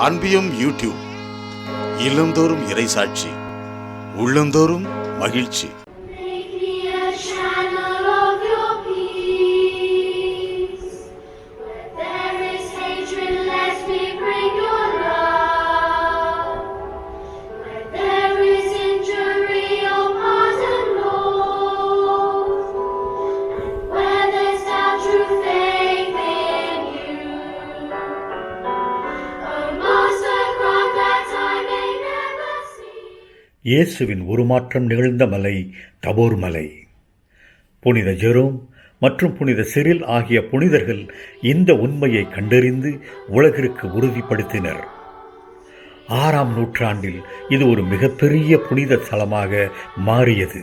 அன்பியும் YouTube. இல்லந்தோறும் இறைசாட்சி, உள்ளந்தோறும் மகிழ்ச்சி. இயேசுவின் உருமாற்றம் நிகழ்ந்த மலை தபோர் மலை. புனித ஜெரோம் மற்றும் புனித சிரில் ஆகிய புனிதர்கள் இந்த உண்மையை கண்டறிந்து உலகிற்கு உறுதிப்படுத்தினர். 6ஆம் நூற்றாண்டில் இது ஒரு மிகப்பெரிய புனித தலமாக மாறியது.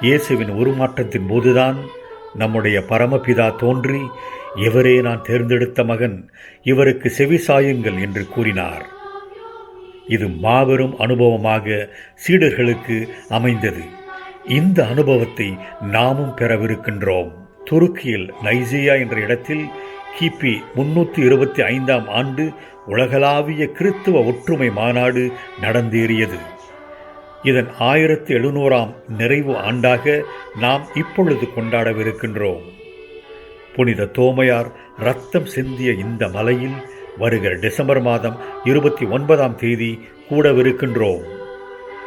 இயேசுவின் உருமாற்றத்தின் போதுதான் நம்முடைய பரமபிதா தோன்றி, இவரே நான் தேர்ந்தெடுத்த மகன், இவருக்கு செவிசாயுங்கள் என்று கூறினார். இது மாபெரும் அனுபவமாக சீடர்களுக்கு அமைந்தது. இந்த அனுபவத்தை நாமும் பெறவிருக்கின்றோம். துருக்கியில் நைசியா என்ற இடத்தில் கிபி 325ஆம் ஆண்டு உலகளாவிய கிறித்துவ ஒற்றுமை மாநாடு நடந்தேறியது. இதன் 1700ஆம் நிறைவு ஆண்டாக நாம் இப்பொழுது கொண்டாடவிருக்கின்றோம். புனித தோமையார் இரத்தம் சிந்திய இந்த மலையில் வருகிற டிசம்பர் மாதம் 29ஆம் தேதி கூடவிருக்கின்றோம்.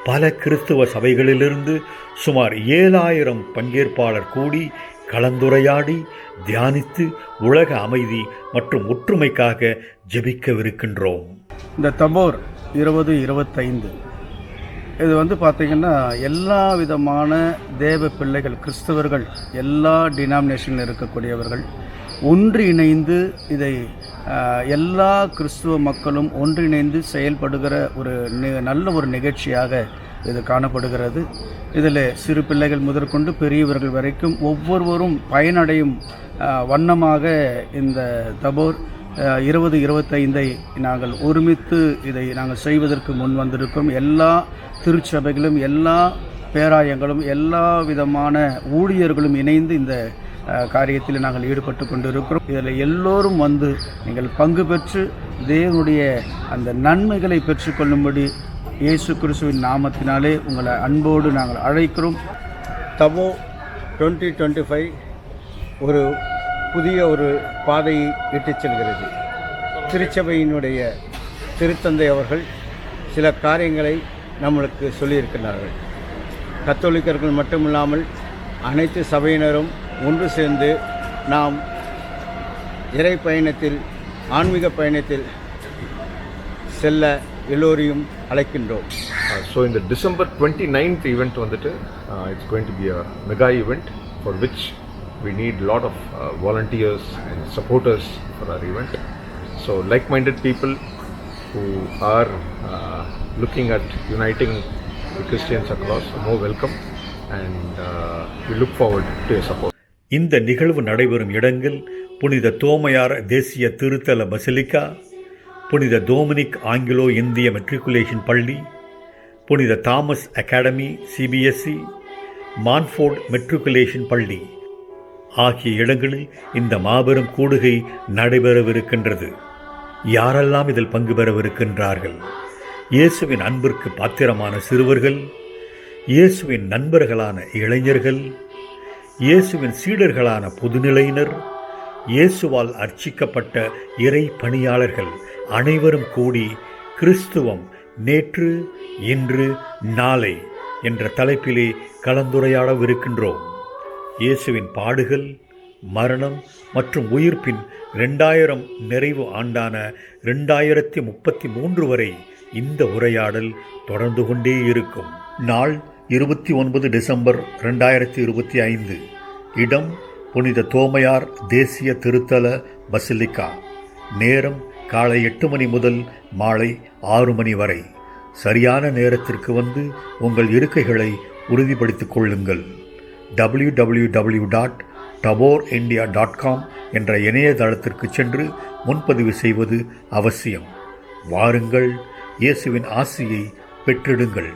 பல கிறிஸ்துவ சபைகளிலிருந்து சுமார் 7000 பங்கேற்பாளர் கூடி கலந்துரையாடி தியானித்து உலக அமைதி மற்றும் ஒற்றுமைக்காக ஜெபிக்கவிருக்கின்றோம். இந்த தபோர் 2025 இது பார்த்திங்கன்னா எல்லா விதமான தேவ பிள்ளைகள், கிறிஸ்தவர்கள், எல்லா டினாமினேஷனில் இருக்கக்கூடியவர்கள் ஒன்றிணைந்து இதை எல்லா கிறிஸ்துவ மக்களும் ஒன்றிணைந்து செயல்படுகிற ஒரு நல்ல ஒரு நிகழ்ச்சியாக இது காணப்படுகிறது. இதில் சிறு பிள்ளைகள் முதற்கொண்டு பெரியவர்கள் வரைக்கும் ஒவ்வொருவரும் பயனடையும் வண்ணமாக இந்த தபோர் 2025 நாங்கள் ஒருமித்து இதை நாங்கள் செய்வதற்கு முன் வந்திருக்கிறோம். எல்லா திருச்சபைகளும், எல்லா பேராயங்களும், எல்லா விதமான ஊழியர்களும் இணைந்து இந்த காரியத்தில் நாங்கள் ஈடுபட்டு கொண்டிருக்கிறோம். இதில் எல்லோரும் வந்து நீங்கள் பங்கு பெற்று தேவனுடைய அந்த நன்மைகளை பெற்றுக்கொள்ளும்படி இயேசு கிறிஸ்துவின் நாமத்தினாலே உங்களை அன்போடு நாங்கள் அழைக்கிறோம். தபோ 2025 ஒரு புதிய ஒரு பாதையை இட்டுச் செல்கிறது. திருச்சபையினுடைய திருத்தந்தை அவர்கள் சில காரியங்களை நம்மளுக்கு சொல்லியிருக்கிறார்கள். கத்தோலிக்கர்கள் மட்டுமில்லாமல் அனைத்து சபையினரும் ஒன்று சேர்ந்து நாம் இறை பயணத்தில், ஆன்மீக பயணத்தில் செல்ல எல்லோரையும் அழைக்கின்றோம். So in the December 29th event வந்துட்டு it's going to be a mega event for which we need a lot of volunteers and supporters for our event. So like-minded people who are looking at uniting the Christians across are more welcome and we look forward to your support. இந்த நிகழ்வு நடைபெறும் இடங்கள் புனித தோமையார் தேசிய திருத்தல basilica, புனித Dominic Anglo இந்திய matriculation பள்ளி, புனித Thomas academy CBSE, Montfort matriculation பள்ளி ஆகிய இடங்களில் இந்த மாபெரும் கூடுகை நடைபெறவிருக்கின்றது. யாரெல்லாம் இதில் பங்கு பெறவிருக்கின்றார்கள்? இயேசுவின் அன்பிற்கு பாத்திரமான சிறுவர்கள், இயேசுவின் நண்பர்களான இளைஞர்கள், இயேசுவின் சீடர்களான பொதுநிலையினர், இயேசுவால் அர்ச்சிக்கப்பட்ட இறை பணியாளர்கள் அனைவரும் கூடி கிறிஸ்துவம் நேற்று, இன்று, நாளை என்ற தலைப்பிலே கலந்துரையாடவிருக்கின்றோம். இயேசுவின் பாடுகள், மரணம் மற்றும் உயிர்ப்பின் 2000 நிறைவு ஆண்டான 2033 வரை இந்த உரையாடல் தொடர்ந்து கொண்டே இருக்கும். நாள் 29 டிசம்பர் 2025. இடம் புனித தோமையார் தேசிய திருத்தல பசிலிக்கா. நேரம் காலை 8 மணி முதல் மாலை 6 மணி வரை. சரியான நேரத்திற்கு வந்து உங்கள் இருக்கைகளை உறுதிப்படுத்திக் கொள்ளுங்கள். www.taborindia.com என்ற இணையதளத்திற்கு சென்று முன்பதிவு செய்வது அவசியம். வாருங்கள், இயேசுவின் ஆசியை பெற்றிடுங்கள்.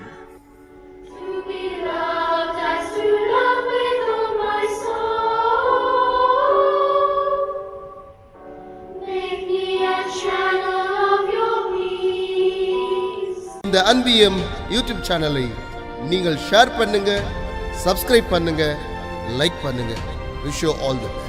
Channel இந்த அன்பியம் யூடியூப் சேனலை நீங்கள் ஷேர் பண்ணுங்க, சப்ஸ்கிரைப் பண்ணுங்க, லைக் பண்ணுங்க. Wish you all the best.